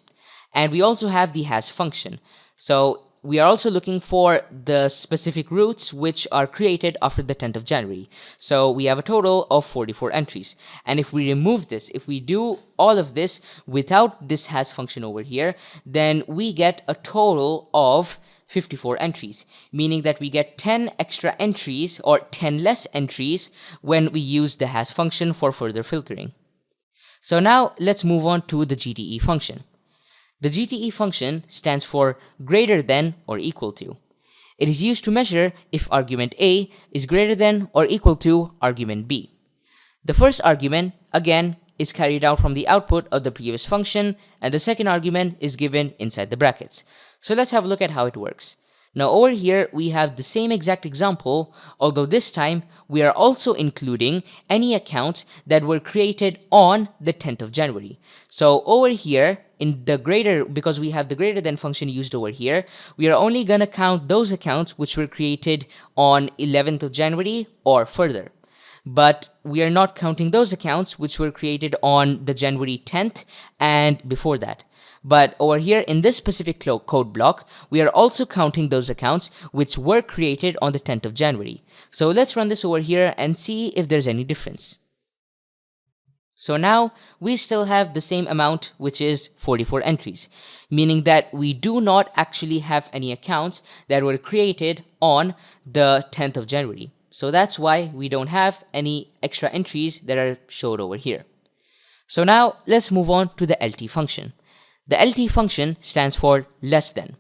And we also have the has function. So we are also looking for the specific routes which are created after the 10th of January. So we have a total of 44 entries. And if we remove this, if we do all of this without this has function over here, then we get a total of 54 entries, meaning that we get 10 extra entries or 10 less entries when we use the has function for further filtering. So now let's move on to the Gte function. The Gte function stands for greater than or equal to. It is used to measure if argument A is greater than or equal to argument B. The first argument, again, is carried out from the output of the previous function, and the second argument is given inside the brackets. So let's have a look at how it works. Now over here, we have the same exact example, although this time we are also including any accounts that were created on the 10th of January. So over here, in the greater, because we have the greater than function used over here, we are only going to count those accounts which were created on 11th of January or further. But we are not counting those accounts which were created on the January 10th and before that. But over here in this specific code block, we are also counting those accounts which were created on the 10th of January. So let's run this over here and see if there's any difference. So now we still have the same amount, which is 44 entries, meaning that we do not actually have any accounts that were created on the 10th of January. So that's why we don't have any extra entries that are showed over here. So now let's move on to the Lte function. The Lte function stands for less than.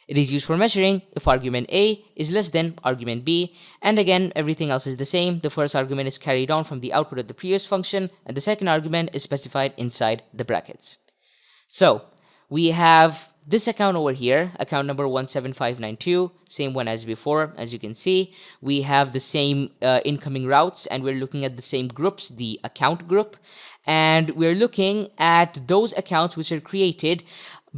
It is used for measuring if argument A is less than argument B, and again, everything else is the same. The first argument is carried on from the output of the previous function, and the second argument is specified inside the brackets. So we have this account over here, account number 17592, same one as before. As you can see, we have the same incoming routes, and we're looking at the same groups, the account group, and we're looking at those accounts which are created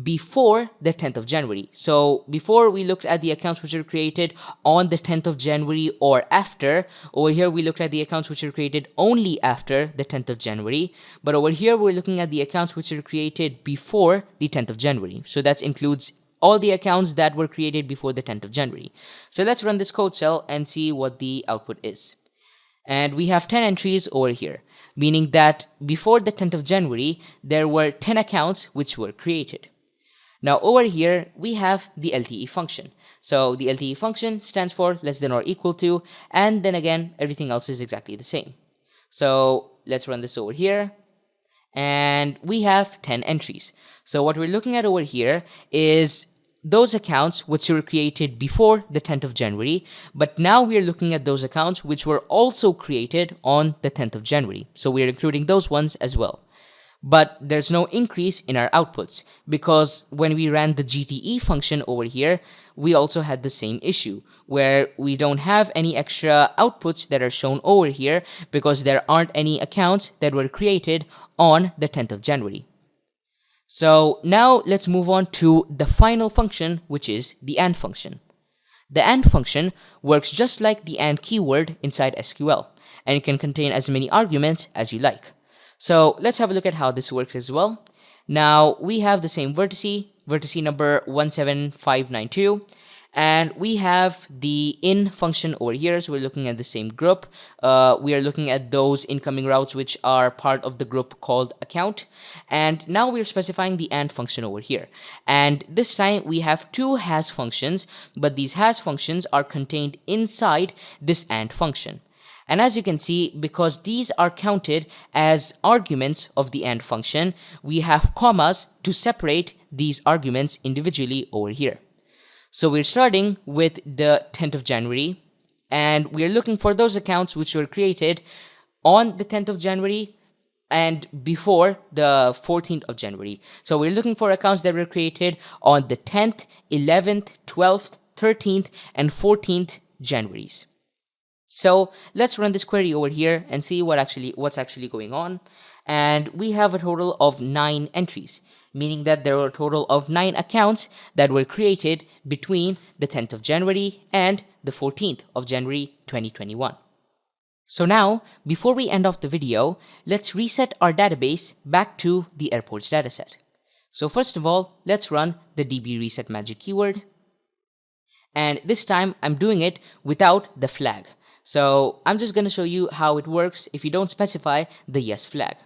before the 10th of January. So before we looked at the accounts which are created on the 10th of January or after. Over here we looked at the accounts which are created only after the 10th of January. But over here we're looking at the accounts which are created before the 10th of January. So that includes all the accounts that were created before the 10th of January. So let's run this code cell and see what the output is. And we have 10 entries over here, meaning that before the 10th of January, there were 10 accounts which were created. Now over here, we have the Lte function. So the Lte function stands for less than or equal to, and then again, everything else is exactly the same. So let's run this over here. And we have 10 entries. So what we're looking at over here is those accounts which were created before the 10th of January, but now we are looking at those accounts which were also created on the 10th of January. So we are including those ones as well. But there's no increase in our outputs because when we ran the Gte function over here, we also had the same issue where we don't have any extra outputs that are shown over here because there aren't any accounts that were created on the 10th of January. So now let's move on to the final function, which is the AND function. The AND function works just like the AND keyword inside SQL, and it can contain as many arguments as you like. So let's have a look at how this works as well. Now we have the same vertice number 17592, and we have the in function over here. So we're looking at the same group. We are looking at those incoming routes which are part of the group called account. And now we're specifying the AND function over here. And this time we have two has functions, but these has functions are contained inside this AND function. And as you can see, because these are counted as arguments of the AND function, we have commas to separate these arguments individually over here. So we're starting with the 10th of January, and we're looking for those accounts which were created on the 10th of January and before the 14th of January. So we're looking for accounts that were created on the 10th, 11th, 12th, 13th, and 14th Januaries. So let's run this query over here and see what's actually going on. And we have a total of 9 entries, meaning that there are a total of 9 accounts that were created between the 10th of January and the 14th of January 2021. So now, before we end off the video, let's reset our database back to the airports dataset. So first of all, let's run the db reset magic keyword. And this time I'm doing it without the flag. So I'm just going to show you how it works if you don't specify the yes flag.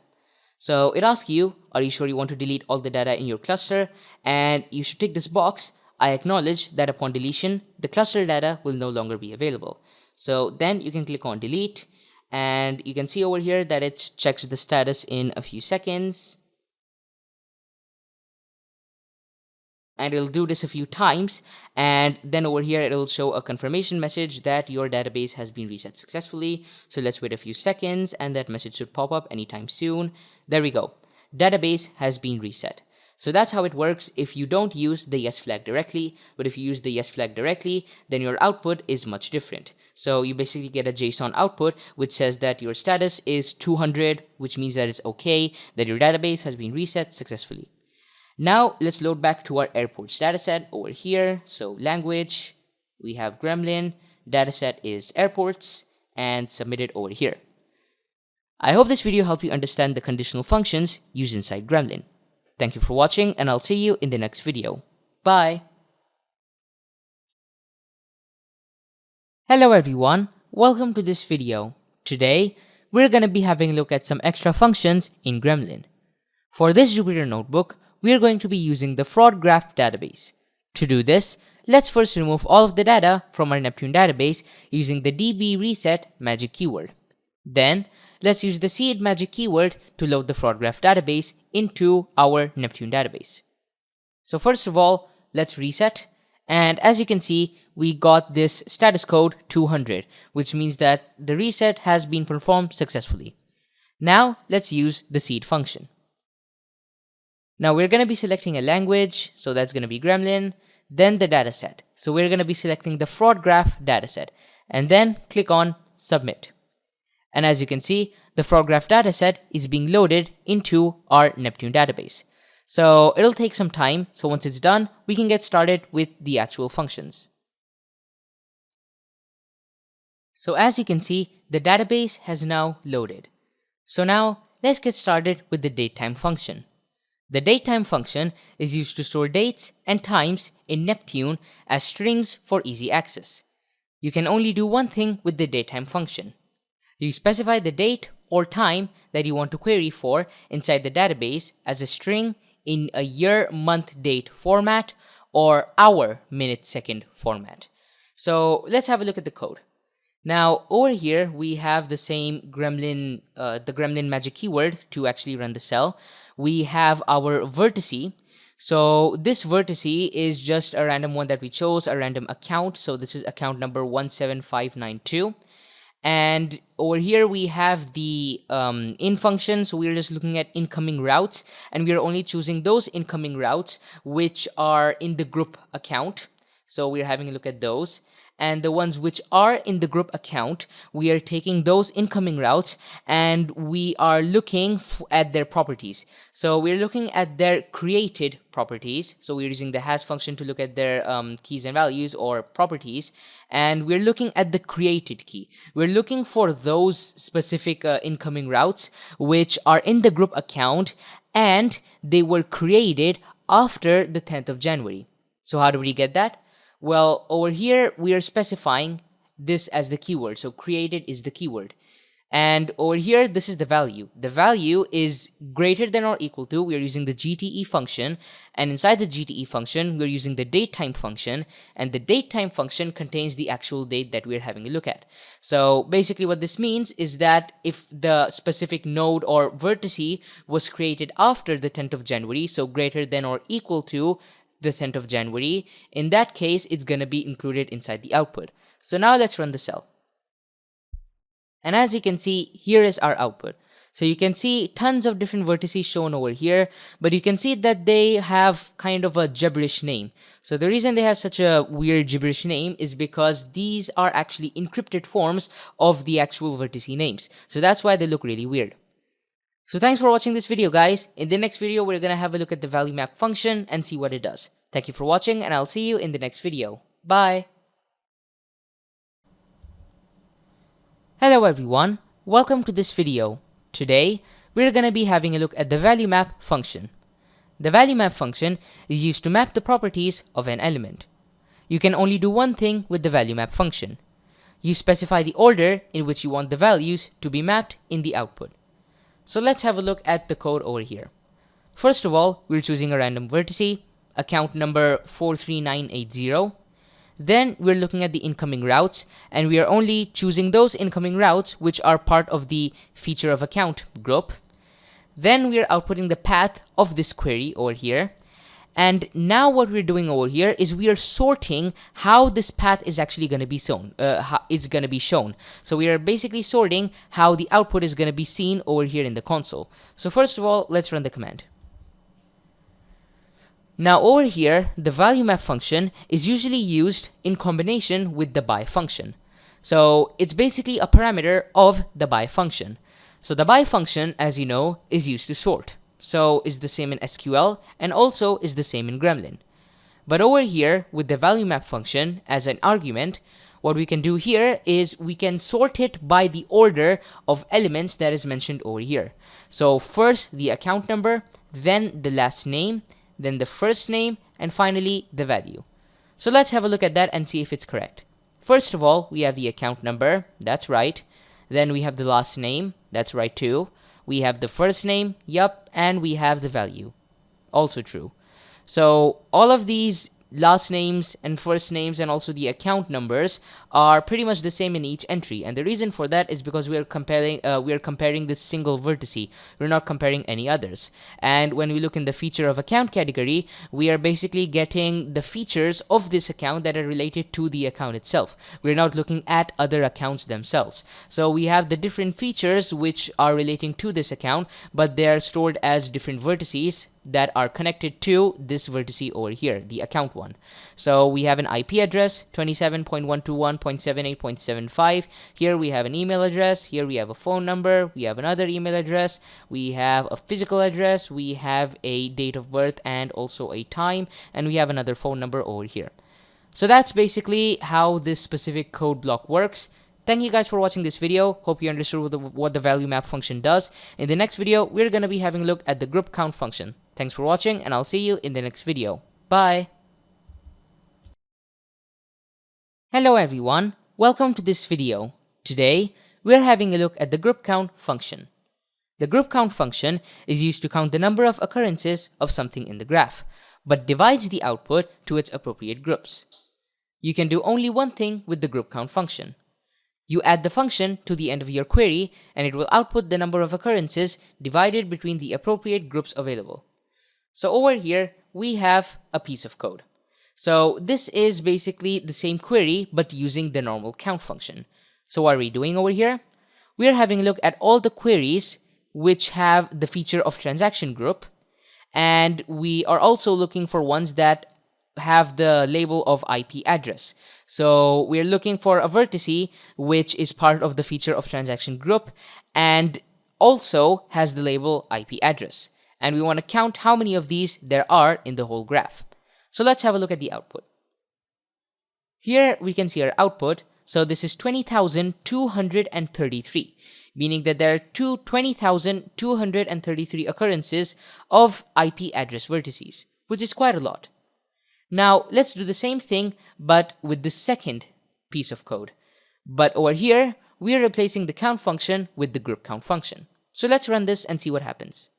So it asks you, are you sure you want to delete all the data in your cluster? And you should tick this box. I acknowledge that upon deletion, the cluster data will no longer be available. So then you can click on delete, and you can see over here that it checks the status in a few seconds. And it'll do this a few times, and then over here it'll show a confirmation message that your database has been reset successfully. So let's wait a few seconds, and that message should pop up anytime soon. There we go. Database has been reset. So that's how it works if you don't use the yes flag directly, but if you use the yes flag directly, then your output is much different. So you basically get a JSON output which says that your status is 200, which means that it's okay, that your database has been reset successfully. Now let's load back to our airports dataset over here. So language, we have Gremlin, dataset is airports, and submit it over here. I hope this video helped you understand the conditional functions used inside Gremlin. Thank you for watching, and I'll see you in the next video. Bye! Hello everyone, welcome to this video. Today, we're going to be having a look at some extra functions in Gremlin. For this Jupyter notebook, we are going to be using the fraud graph database. To do this, let's first remove all of the data from our Neptune database using the db reset magic keyword. Then, let's use the seed magic keyword to load the fraud graph database into our Neptune database. So first of all, let's reset. And as you can see, we got this status code 200, which means that the reset has been performed successfully. Now, let's use the seed function. Now we're going to be selecting a language, so that's going to be Gremlin, then the dataset. So we're going to be selecting the fraud graph dataset, and then click on submit. And as you can see, the fraud graph dataset is being loaded into our Neptune database. So it'll take some time, so once it's done, we can get started with the actual functions. So as you can see, the database has now loaded. So now let's get started with the datetime function. The datetime function is used to store dates and times in Neptune as strings for easy access. You can only do one thing with the datetime function. You specify the date or time that you want to query for inside the database as a string in a year, month, date format or hour, minute, second format. So let's have a look at the code. Now over here we have the same Gremlin, the Gremlin magic keyword to actually run the cell. We have our vertice. So this vertice is just a random one that we chose, a random account. So this is account number 17592. And over here we have the in function. So we're just looking at incoming routes, and we are only choosing those incoming routes which are in the group account. So we're having a look at those. And the ones which are in the group account, we are taking those incoming routes and we are looking at their properties. So we're looking at their created properties. So we're using the hash function to look at their keys and values or properties. And we're looking at the created key. We're looking for those specific incoming routes which are in the group account and they were created after the 10th of January. So how do we get that? Well, over here, we are specifying this as the keyword. So created is the keyword. And over here, this is the value. The value is greater than or equal to. We are using the Gte function. And inside the Gte function, we're using the datetime function. And the datetime function contains the actual date that we're having a look at. So basically what this means is that if the specific node or vertice was created after the 10th of January, so greater than or equal to the 10th of January, in that case, it's going to be included inside the output. So now let's run the cell. And as you can see, here is our output. So you can see tons of different vertices shown over here, but you can see that they have kind of a gibberish name. So the reason they have such a weird gibberish name is because these are actually encrypted forms of the actual vertice names. So that's why they look really weird. So thanks for watching this video, guys. In the next video, we're going to have a look at the value map function and see what it does. Thank you for watching, and I'll see you in the next video. Bye! Hello everyone, welcome to this video. Today, we're going to be having a look at the value map function. The value map function is used to map the properties of an element. You can only do one thing with the value map function. You specify the order in which you want the values to be mapped in the output. So let's have a look at the code over here. First of all, we're choosing a random vertice, account number 43980. Then we're looking at the incoming routes, and we are only choosing those incoming routes which are part of the feature of account group. Then we're outputting the path of this query over here. And now what we're doing over here is we are sorting how this path is actually going to be shown. So we are basically sorting how the output is going to be seen over here in the console. So first of all, let's run the command. Now over here, the value map function is usually used in combination with the by function. So it's basically a parameter of the by function. So the by function, as you know, is used to sort. So is the same in SQL and also is the same in Gremlin. But over here with the value map function as an argument, what we can do here is we can sort it by the order of elements that is mentioned over here. So first the account number, then the last name, then the first name, and finally the value. So let's have a look at that and see if it's correct. First of all, we have the account number, that's right. Then we have the last name, that's right too. We have the first name, yup, and we have the value, also true. So all of these last names and first names and also the account numbers are pretty much the same in each entry, and the reason for that is because we are comparing this single vertice. We're not comparing any others. And when we look in the feature of account category, we are basically getting the features of this account that are related to the account itself. We're not looking at other accounts themselves. So we have the different features which are relating to this account, but they are stored as different vertices that are connected to this vertice over here, the account one. So we have an IP address, 27.121.78.75. Here we have an email address. Here we have a phone number. We have another email address. We have a physical address. We have a date of birth and also a time. And we have another phone number over here. So that's basically how this specific code block works. Thank you guys for watching this video. Hope you understood what the value map function does. In the next video, we're going to be having a look at the group count function. Thanks for watching, and I'll see you in the next video. Bye! Hello everyone, welcome to this video. Today, we're having a look at the group count function. The group count function is used to count the number of occurrences of something in the graph, but divides the output to its appropriate groups. You can do only one thing with the group count function. You add the function to the end of your query, and it will output the number of occurrences divided between the appropriate groups available. So over here, we have a piece of code. So this is basically the same query, but using the normal count function. So what are we doing over here? We are having a look at all the queries which have the feature of transaction group, and we are also looking for ones that have the label of IP address. So we're looking for a vertice which is part of the feature of transaction group and also has the label IP address. And we want to count how many of these there are in the whole graph. So let's have a look at the output. Here we can see our output. So this is 20,233, meaning that there are 20,233 occurrences of IP address vertices, which is quite a lot. Now let's do the same thing but with the second piece of code. But over here, we are replacing the count function with the group count function. So let's run this and see what happens.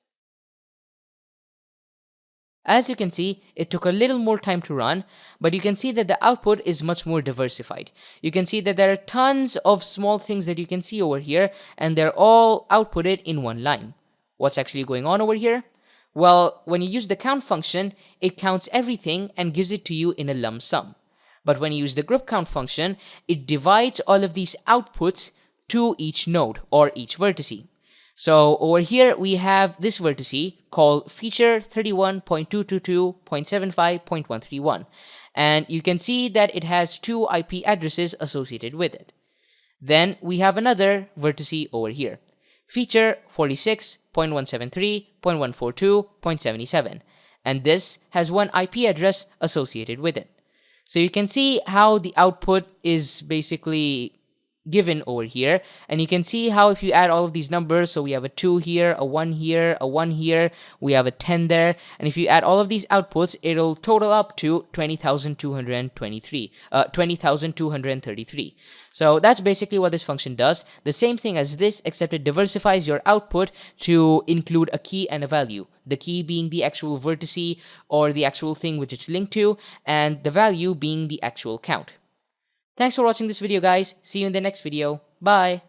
As you can see, it took a little more time to run, but you can see that the output is much more diversified. You can see that there are tons of small things that you can see over here, and they're all outputted in one line. What's actually going on over here? Well, when you use the count function, it counts everything and gives it to you in a lump sum. But when you use the group count function, it divides all of these outputs to each node or each vertice. So over here we have this vertice called feature 31.222.75.131, and you can see that it has two IP addresses associated with it. Then we have another vertice over here, feature 46.173.142.77, and this has one IP address associated with it. So you can see how the output is basically given over here, and you can see how if you add all of these numbers, so we have a 2 here, a 1 here, a 1 here, we have a 10 there, and if you add all of these outputs, it'll total up to 20,233. So that's basically what this function does. The same thing as this, except it diversifies your output to include a key and a value, the key being the actual vertice or the actual thing which it's linked to, and the value being the actual count. Thanks for watching this video, guys. See you in the next video. Bye.